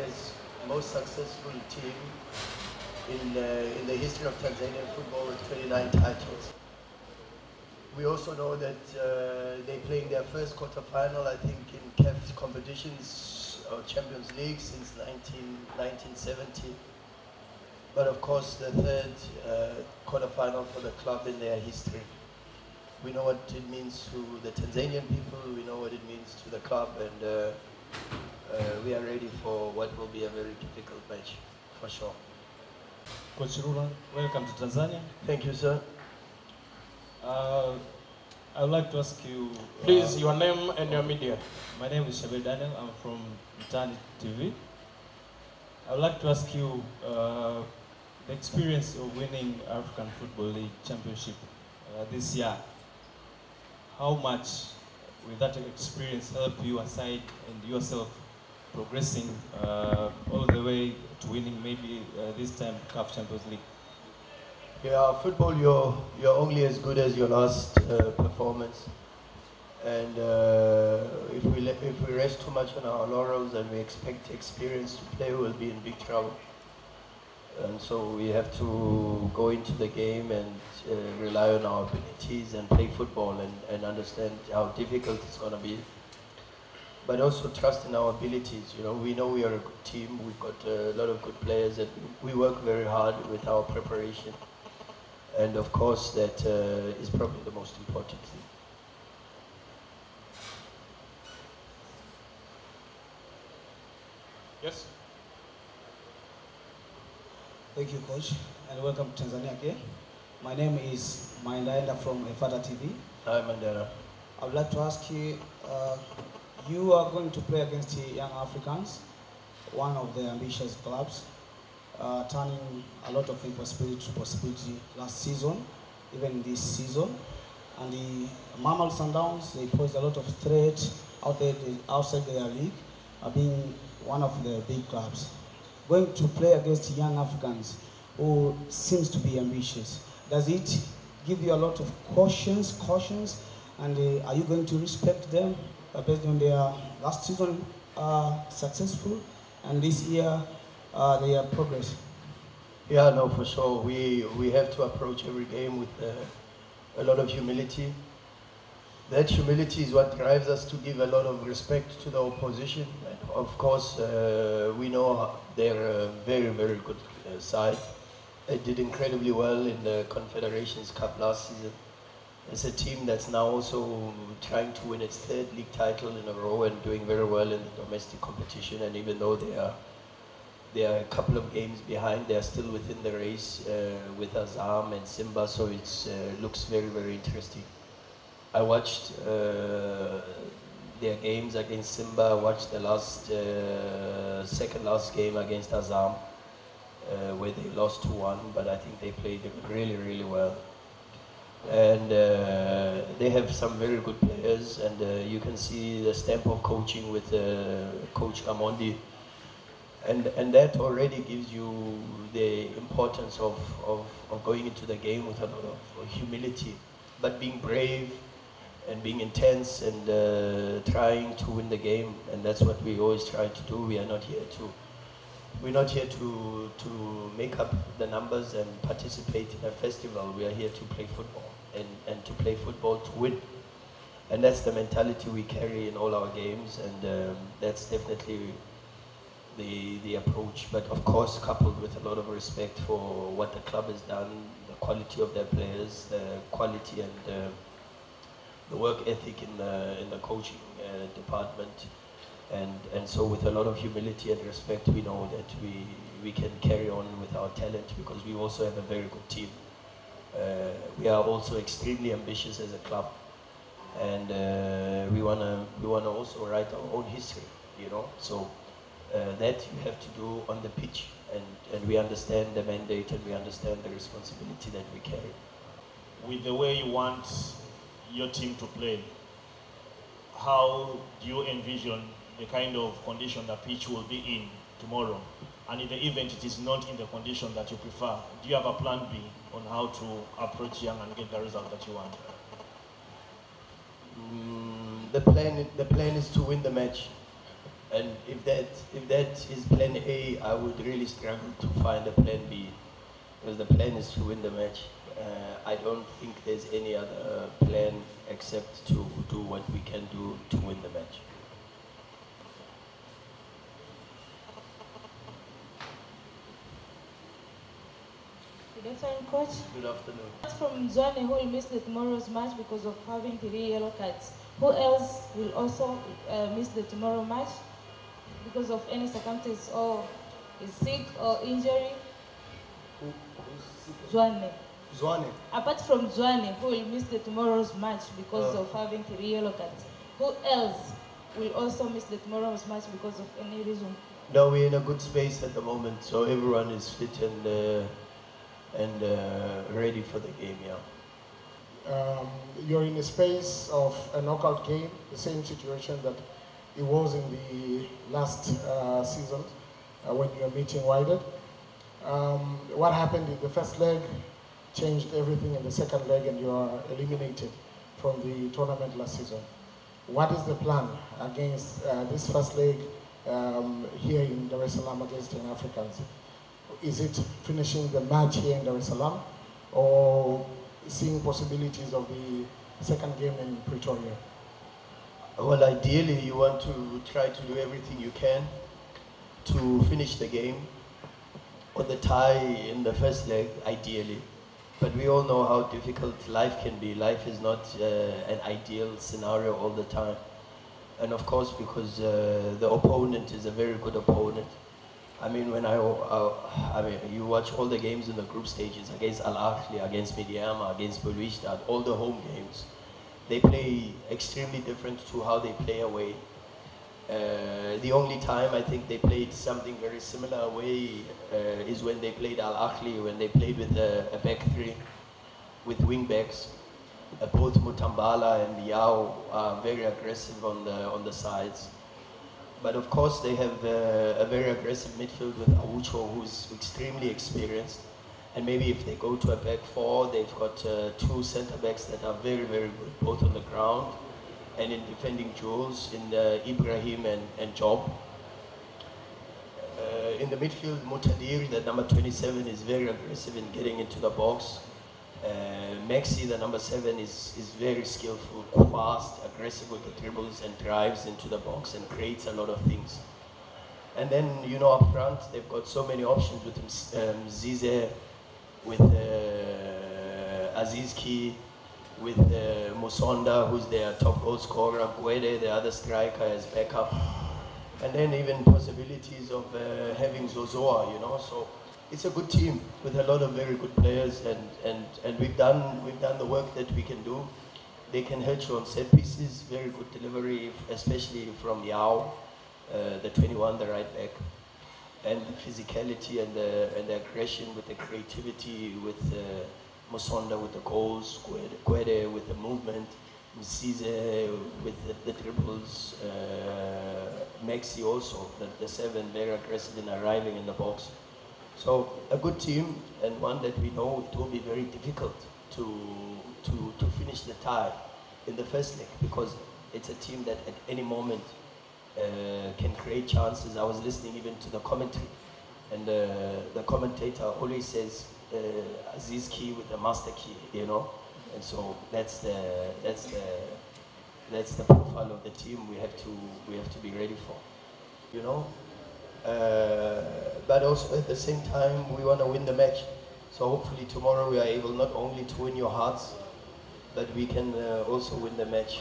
Tanzania's most successful team in the history of Tanzanian football with 29 titles. We also know that they're playing their first quarterfinal, I think, in CAF competitions or Champions League since 1970. But of course, the third quarterfinal for the club in their history. We know what it means to the Tanzanian people, we know what it means to the club, and we are ready for what will be a very difficult match, for sure. Coach Rula, welcome to Tanzania. Thank you, sir. I would like to ask you... Please, your name and your media. My name is Shabir Daniel, I'm from Mtani TV. I would like to ask you the experience of winning African Football League Championship this year. How much will that experience help you aside and yourself progressing all the way to winning maybe this time CAF Champions League? Yeah, football, you're only as good as your last performance. And if we rest too much on our laurels and we expect experience to play, we'll be in big trouble. And so we have to go into the game and rely on our abilities and play football and understand how difficult it's going to be. But also trust in our abilities. You know we are a good team. We've got a lot of good players, and we work very hard with our preparation. And of course, that is probably the most important thing. Yes. Thank you, Coach, and welcome to Tanzania again. My name is Mandaenda from Efata TV. Hi, Mandela. I would like to ask you, you are going to play against the Young Africans, one of the ambitious clubs, turning a lot of impossibility to possibility last season, even this season. And the Mamelodi Sundowns, they pose a lot of threat outside their league, being one of the big clubs. Going to play against Young Africans, who seems to be ambitious, does it give you a lot of cautions, and are you going to respect them based on their last season successful and this year their progress? Yeah, no, for sure. We have to approach every game with a lot of humility. That humility is what drives us to give a lot of respect to the opposition. And of course, we know they're a very, very good side. They did incredibly well in the Confederations Cup last season. It's a team that's now also trying to win its third league title in a row and doing very well in the domestic competition. And even though they are a couple of games behind, they are still within the race with Azam and Simba. So it looks very, very interesting. I watched their games against Simba. I watched the second last game against Azam, where they lost 2-1, but I think they played really, really well. And they have some very good players, and you can see the stamp of coaching with Coach Amondi. And that already gives you the importance of going into the game with a lot of humility, but being brave and being intense and trying to win the game. And that's what we always try to do. We're not here to make up the numbers and participate in a festival. We are here to play football and to play football to win. And that's the mentality we carry in all our games, and that's definitely the approach. But of course, coupled with a lot of respect for what the club has done, the quality of their players, the quality and the work ethic in the coaching department. And so with a lot of humility and respect, we know that we can carry on with our talent, because we also have a very good team. We are also extremely ambitious as a club, and we wanna also write our own history, you know. So that you have to do on the pitch, and we understand the mandate and we understand the responsibility that we carry. With the way you want your team to play, how do you envision the kind of condition the pitch will be in tomorrow? And in the event it is not in the condition that you prefer, do you have a plan B on how to approach Young and get the result that you want? The plan is to win the match. And if that is plan A, I would really struggle to find a plan B, because the plan is to win the match. I don't think there's any other plan except to do what we can do to win the match. Good afternoon, Coach. Good afternoon. From Zwane, who will miss the tomorrow's match because of having 3 yellow cards. Who else will also miss the tomorrow match because of any circumstance, or is sick or injury? Zwane. Zwane. Apart from Zwane, who will miss the tomorrow's match because of having 3 yellow cards. Who else will also miss the tomorrow's match because of any reason? No, we're in a good space at the moment, so everyone is fit and ready for the game, yeah. You're in a space of a knockout game, the same situation that it was in the last season when you were meeting Wydad. What happened in the first leg changed everything in the second leg, and you are eliminated from the tournament last season. What is the plan against this first leg here in Dar es Salaam against Young Africans? Is it finishing the match here in Dar es Salaam, or seeing possibilities of the second game in Pretoria? Well, ideally, you want to try to do everything you can to finish the game, or the tie in the first leg, ideally. But we all know how difficult life can be. Life is not an ideal scenario all the time. And of course, because the opponent is a very good opponent. I mean, when you watch all the games in the group stages against Al Ahly, against Midyama, against Belouizdad, all the home games, they play extremely different to how they play away. The only time I think they played something very similar away is when they played Al Ahly, when they played with a back three, with wing backs. Both Mutambala and Liao are very aggressive on the sides. But of course they have a very aggressive midfield with Aucho, who's extremely experienced. And maybe if they go to a back four, they've got 2 centre backs that are very, very good, both on the ground and in defending duels, in Ibrahim and Job. In the midfield, Mutadir, the number 27, is very aggressive in getting into the box. Maxi, the number 7, is very skillful, fast, aggressive with the dribbles and drives into the box and creates a lot of things. And then, you know, up front, they've got so many options with Zize, with Azizki, with Musonda, who's their top goal scorer, Gwede, the other striker, as backup. And then even possibilities of having Zozoa, you know. So it's a good team with a lot of very good players, and we've done the work that we can do. They can hurt you on set pieces, very good delivery, especially from Yao, the 21, the right back, and the physicality and the aggression with the creativity, with Musonda with the goals, Gwede with the movement, Msize with the dribbles, Maxi also, the 7, very aggressive in arriving in the box. So a good team, and one that we know it will be very difficult to finish the tie in the first leg, because it's a team that at any moment can create chances. I was listening even to the commentary, and the commentator always says Aziz key with the master key, you know, and so that's the profile of the team we have to be ready for, you know. But also at the same time, we want to win the match. So hopefully tomorrow we are able not only to win your hearts, but we can also win the match.